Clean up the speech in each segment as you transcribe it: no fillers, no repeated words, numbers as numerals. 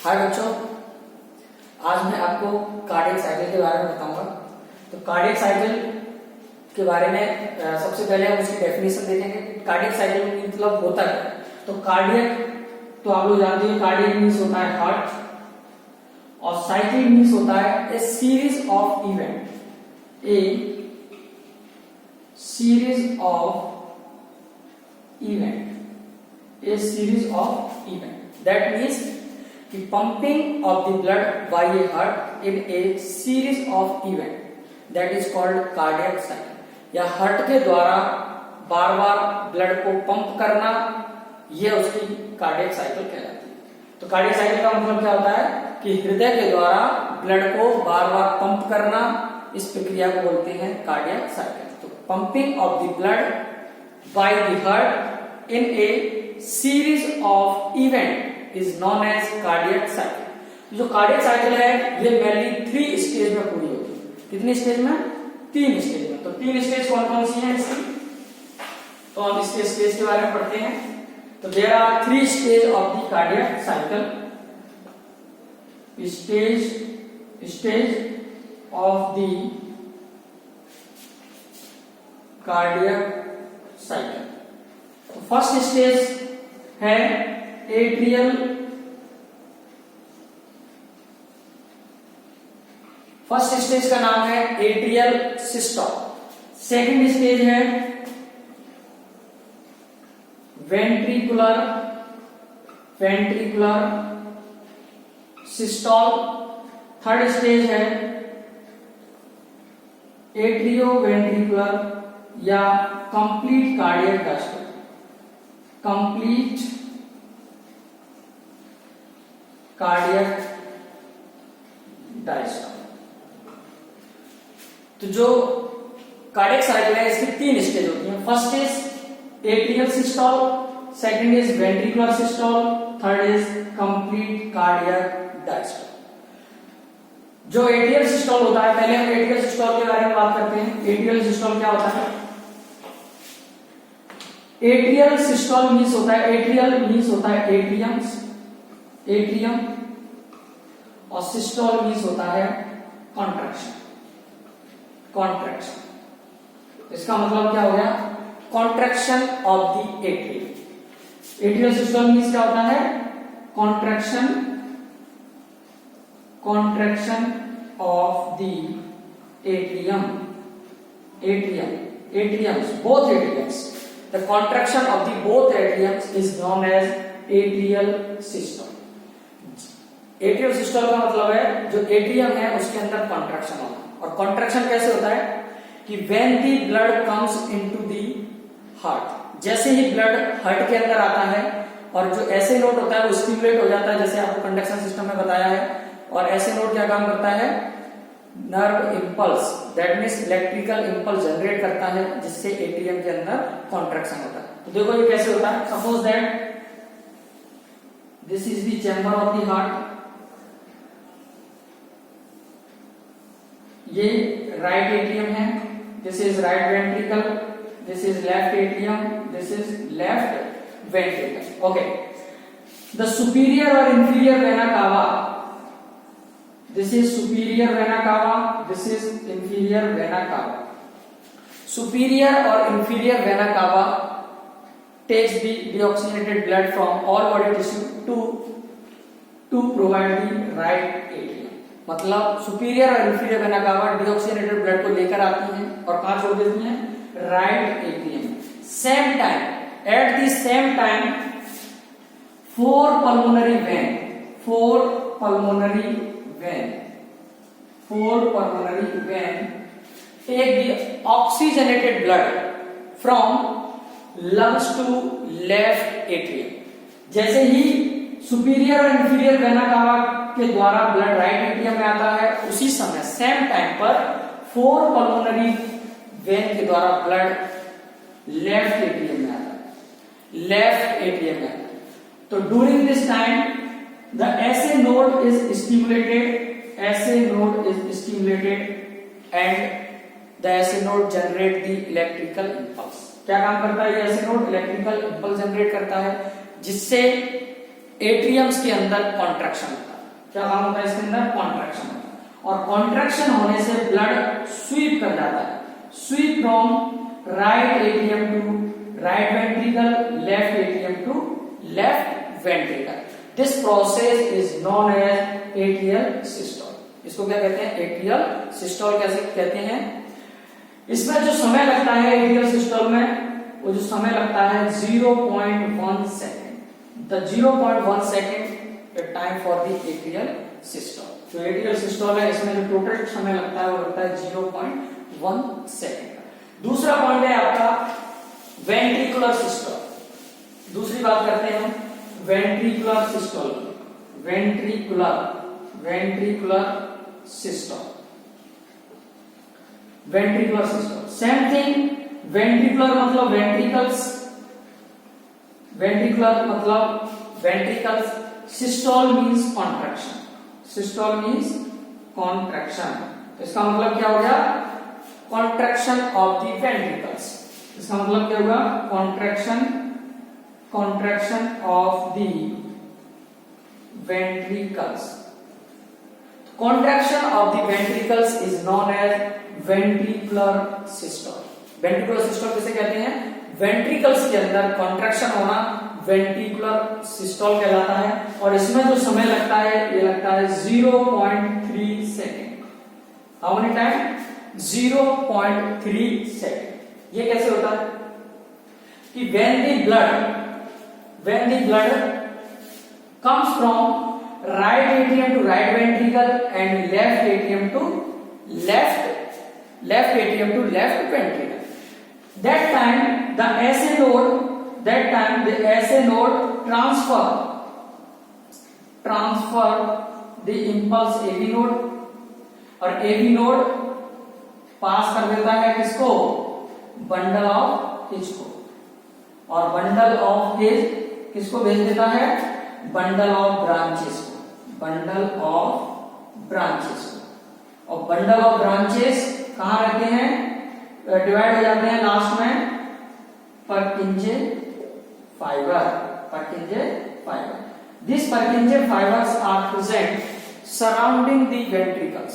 हाय बच्चों, आज मैं आपको कार्डियक साइकिल के बारे में बताऊंगा। तो कार्डियक साइकिल के बारे में सबसे पहले हम उसकी डेफिनेशन देखेंगे। कार्डियक साइकिल मतलब होता है, तो कार्डियक तो आप लोग जानते हैं, कार्डियक मीन्स होता है हार्ट और साइकिल मीन्स होता है a series of event, a series of event, a series of event. That means the pumping of the blood by a heart in a series of event that is called cardiac cycle। या heart के द्वारा बार बार blood को pump करना, यह उसकी cardiac cycle कहलाती है। तो कार्डियक साइकिल का मतलब क्या होता है कि हृदय के द्वारा ब्लड को बार बार पंप करना, इस प्रक्रिया को बोलते हैं कार्डियक साइकिल। तो pumping of the blood by the heart in a series of event is known as cardiac cycle. जो कार्डियक साइकिल है ये मेनली 3 स्टेज में पूरी होती है। कितनी स्टेज में? 3 स्टेज में। तो 3 स्टेज कौन कौन सी है इसकी? तो हम इसके स्टेज के बारे में पढ़ते हैं। तो there are 3 stage of the cardiac cycle. Stage of the cardiac cycle. First stage है एट्रियल, फर्स्ट स्टेज का नाम है एट्रियल सिस्टोल। सेकंड स्टेज है वेंट्रिकुलर सिस्टोल। थर्ड स्टेज है एट्रियो वेंट्रिकुलर या complete cardiac diastole, complete cardiac diastole. तो जो cardiac cycle है इसकी 3 स्टेज होती हैं। First is atrial systole, second is ventricular systole, third is complete cardiac diastole. जो एट्रियल सिस्टोल होता है, पहले हम एट्रियल सिस्टोल के बारे में बात करते हैं। एट्रियल सिस्टोल क्या होता है? एट्रियल सिस्टोल मीन्स होता है, एट्रियल मीन्स होता है एट्रियम और सिस्टोल मीन्स होता है कॉन्ट्रैक्शन। इसका मतलब क्या हो गया? Contraction of the atrium. Atrial systole means क्या होता है? Contraction of the atriums, both atriums. The contraction of the both atriums is known as atrial systole। Atrial systole का मतलब है जो एट्रियम है उसके अंदर कॉन्ट्रैक्शन होता है। और कॉन्ट्रैक्शन कैसे होता है कि when the blood comes into the heart, जैसे ही ब्लड हार्ट के अंदर आता है और जो ऐसे नोड होता है वो स्टिमुलेट हो जाता है, जैसे आपको कंडक्शन सिस्टम में बताया है। और ऐसे नोड क्या काम करता है? Nerve impulse, that means electrical impulse generate करता है, जिससे एट्रियम के अंदर कॉन्ट्रैक्शन होता है। तो देखो ये कैसे होता है। Suppose that this is the chamber of the heart, ये राइट एट्रियम है, this is right ventricle, this is left atrium, this is left ventricle. Okay, the superior और inferior vena cava, this is superior vena cava, this is inferior vena cava। superior or inferior vena cava takes the deoxygenated blood from all body tissue to provide the right atrium। मतलब superior और inferior vena cava deoxygenated blood को लेकर आती हैं और कहां छोड़ देती हैं? right atrium। same time, at the same time, four pulmonary vein take the oxygenated blood from lungs to left atrium। जैसे ही सुपीरियर और इंफीरियर वेना कावा के द्वारा ब्लड राइट एट्रियम में आता है, उसी समय सेम टाइम पर 4 पल्मोनरी वेन के द्वारा ब्लड लेफ्ट एट्रियम में आता है, तो during this time the SA node is stimulated and the SA node generate the electrical impulse। क्या काम करता है ये SA node? Electrical impulse generate करता है, जिससे एट्रियम्स के अंदर कॉन्ट्रैक्शन होता है। क्या काम होता है इसके अंदर? कॉन्ट्रैक्शन होता है। और कॉन्ट्रैक्शन होने से ब्लड स्वीप कर जाता है, sweep from right atrium to right ventricle, left atrium to left ventricle. This process is known as atrial systole. इसको क्या कहते हैं? एट्रियल सिस्टोल कैसे कहते हैं? इसमें जो समय लगता है एट्रियल सिस्टोल में, वो जो समय लगता है 0.1 second. The 0.1 second time for the atrial systole. जो एट्रियल सिस्टोल है इसमें जो टोटल समय लगता है वो लगता है 0.1 सेकेंड। दूसरा पॉइंट है आपका वेंट्रिकुलर सिस्टोल। दूसरी बात करते हैं हम ventricular systole. Ventricular system, ventricular system same thing. Ventricular मतलब वेंट्रिकल्स, वेंट्रिकुलर मतलब ventricles. Systole means contraction, systole means contraction. तो इसका मतलब क्या हो गया? Contraction of the ventricles. इसका मतलब क्या होगा? Contraction of the ventricles. Contraction of the ventricles is known as ventricular systole. Ventricular systole किसे कहते हैं? वेंट्रिकल्स के अंदर कॉन्ट्रैक्शन होना वेंट्रिकुलर सिस्टोल कहलाता है। और इसमें जो समय लगता है ये लगता है 0.3 second. How many time? 0.3 second. ये कैसे होता है कि when the blood comes from right atrium to right ventricle and left atrium to left ventricle, that time the SA node transfer the impulse AV node, और AV node पास कर देता है किसको? बंडल ऑफ हिच को, और bundle of hitch किसको भेज देता है? बंडल ऑफ ब्रांचेस को, बंडल ऑफ ब्रांचेस। और बंडल ऑफ ब्रांचेस कहां रहते हैं? डिवाइड हो जाते हैं लास्ट में Purkinje fiber, Purkinje fiber. These Purkinje fibers are present surrounding the ventricles.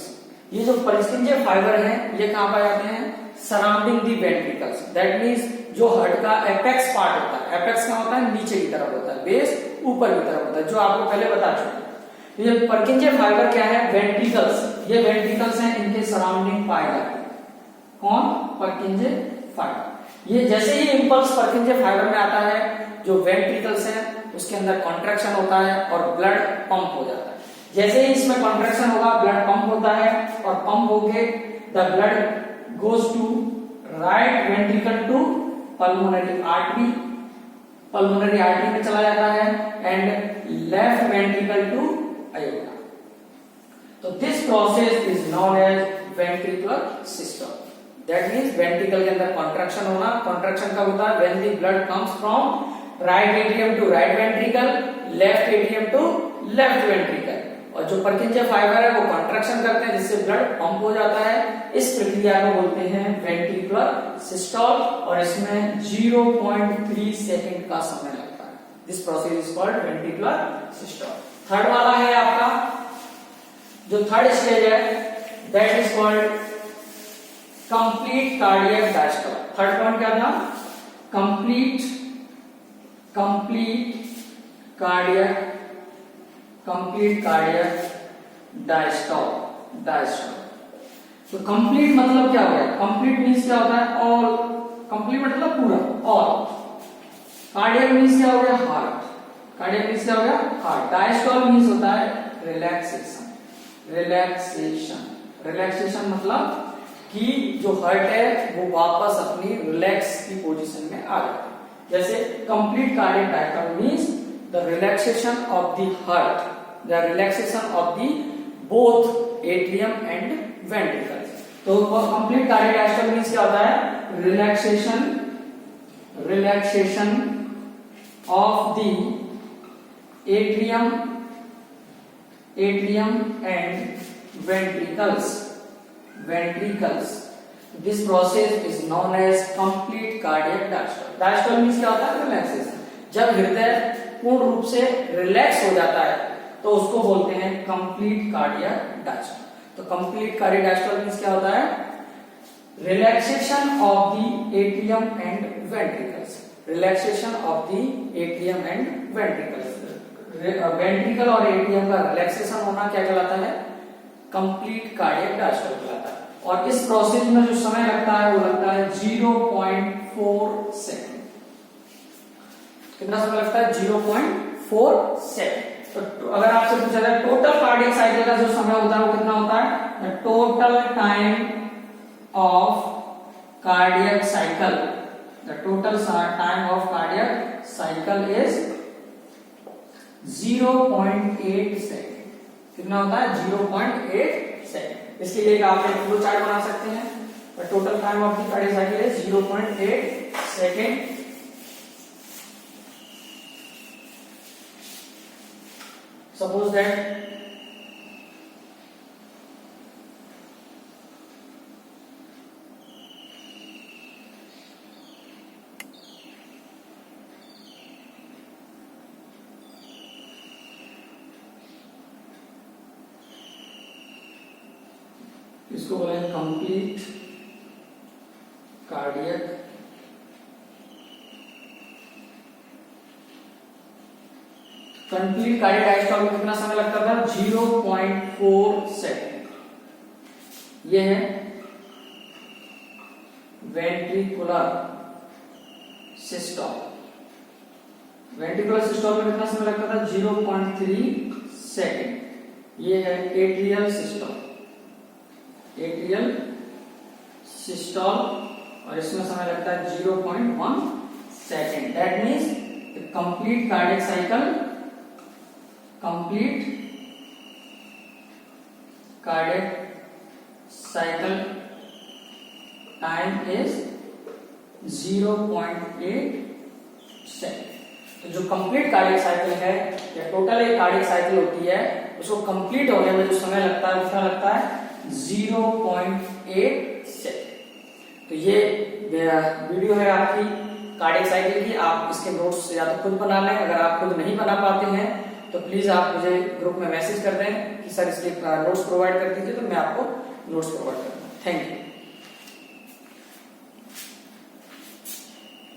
ये जो Purkinje fiber है ये कहां पाए जाते हैं? Surrounding the ventricles. That means जो हार्ट का एपेक्स पार्ट होता है, एपेक्स क्या होता है? नीचे की तरफ होता है, बेस ऊपर की तरफ होता है, जो आपको पहले बता चुके। ये Purkinje फाइबर क्या है? वेंट्रिकल्स। ये वेंट्रिकल्स हैं, इनके सराउंडिंग पाए जाते हैं। कौन? Purkinje fibre. ये जैसे ही इंपल्स Purkinje फाइबर में आता है, जो वेंट्रिकल्स है उसके अंदर कॉन्ट्रैक्शन होता है और ब्लड पंप हो जाता है। जैसे ही इसमें कॉन्ट्रैक्शन होगा ब्लड पंप होता है, और पंप होके the blood goes to right ventricle to pulmonary artery, pulmonary artery में चला जाता है, and left ventricle to aorta. तो this process is known as ventricular system. That means ventricle के अंदर कॉन्ट्रैक्शन होना। कॉन्ट्रैक्शन कब होता है? When the blood comes from right atrium to right ventricle, left atrium to left ventricle. और जो Purkinje fibre है वो कॉन्ट्रैक्शन करते हैं जिससे ब्लड पंप हो जाता है। इस प्रक्रिया को बोलते हैं वेंट्रिकुलर सिस्टोल, और इसमें 0.3 सेकेंड का समय लगता है। This process is called ventricular systole. Third वाला है आपका, जो थर्ड स्टेज है that is called complete cardiac diastole. Third point क्या था? Complete cardiac diastole. तो कंप्लीट मतलब क्या हो गया? कंप्लीट मीन्स क्या होता है? ऑल। कंप्लीट मतलब पूरा, ऑल। कार्डियक मीन्स क्या हो गया? हार्ट। कार्डियक मीन्स क्या हो गया? हार्ट। डायस्टोल मीन्स होता है रिलैक्सेशन। रिलैक्सेशन मतलब कि जो हार्ट है वो वापस अपनी रिलैक्स की पोजीशन में आ जाता है। जैसे complete cardiac diastole means the relaxation of the heart, the relaxation of the both atrium and ventricles. तो कंप्लीट कार्डियक डायस्टोल मीन्स क्या होता है? Relaxation of the atrium and ventricles. This process is known as complete cardiac diastole. Diastole means क्या होता है? Relaxation. जब हृदय पूर्ण रूप से रिलैक्स हो जाता है तो उसको बोलते हैं कंप्लीट कार्डियक डायस्टोल। तो कंप्लीट कार्डियक डायस्टोल मींस क्या होता है? Relaxation of the atrium and ventricles. Relaxation of the atrium and ventricles. Ventricle और एट्रियम का रिलैक्सेशन होना क्या कहलाता है? कंप्लीट कार्डियक डायस्टोल कहलाता है। और इस प्रोसेस में जो समय लगता है वो लगता है 0.4 सेकंड। कितना समय लगता है? 0.4 सेकंड। तो अगर आपसे पूछा जाए टोटल कार्डियक साइकिल का जो समय होता है वो कितना होता है? Total time of cardiac cycle, the total time of cardiac cycle is 0.8 second. कितना होता है? 0.8 सेकंड। इसके लिए आप एक फ्लो चार्ट बना सकते हैं। The total time of the cardiac cycle is 0.8 second. Suppose that इसको बोलेंगे complete cardiac complete cardiac diastole में कितना समय लगता था? 0.4 सेकंड। ये है वेंट्रिकुलर सिस्टोल। वेंट्रिकुलर सिस्टोल में कितना समय लगता था? 0.3 सेकंड। ये है एट्रियल सिस्टोल। एट्रियल सिस्टोल और इसमें समय लगता है 0.1 second. That means complete cardiac cycle, complete cardiac cycle time is 0.8 second. तो जो कंप्लीट कार्डियक साइकिल है या टोटल एक कार्डियक साइकिल होती है उसको कंप्लीट होने में जो समय लगता है उसका लगता है 0.8 सेकंड। तो ये वीडियो है आपकी कार्डियक साइकिल की। आप इसके नोट्स या तो खुद बना लें, अगर आप खुद नहीं बना पाते हैं तो प्लीज आप मुझे ग्रुप में मैसेज कर दें कि सर इसके नोट्स प्रोवाइड कर दीजिए, तो मैं आपको नोट्स प्रोवाइड करूंगा। Thank you.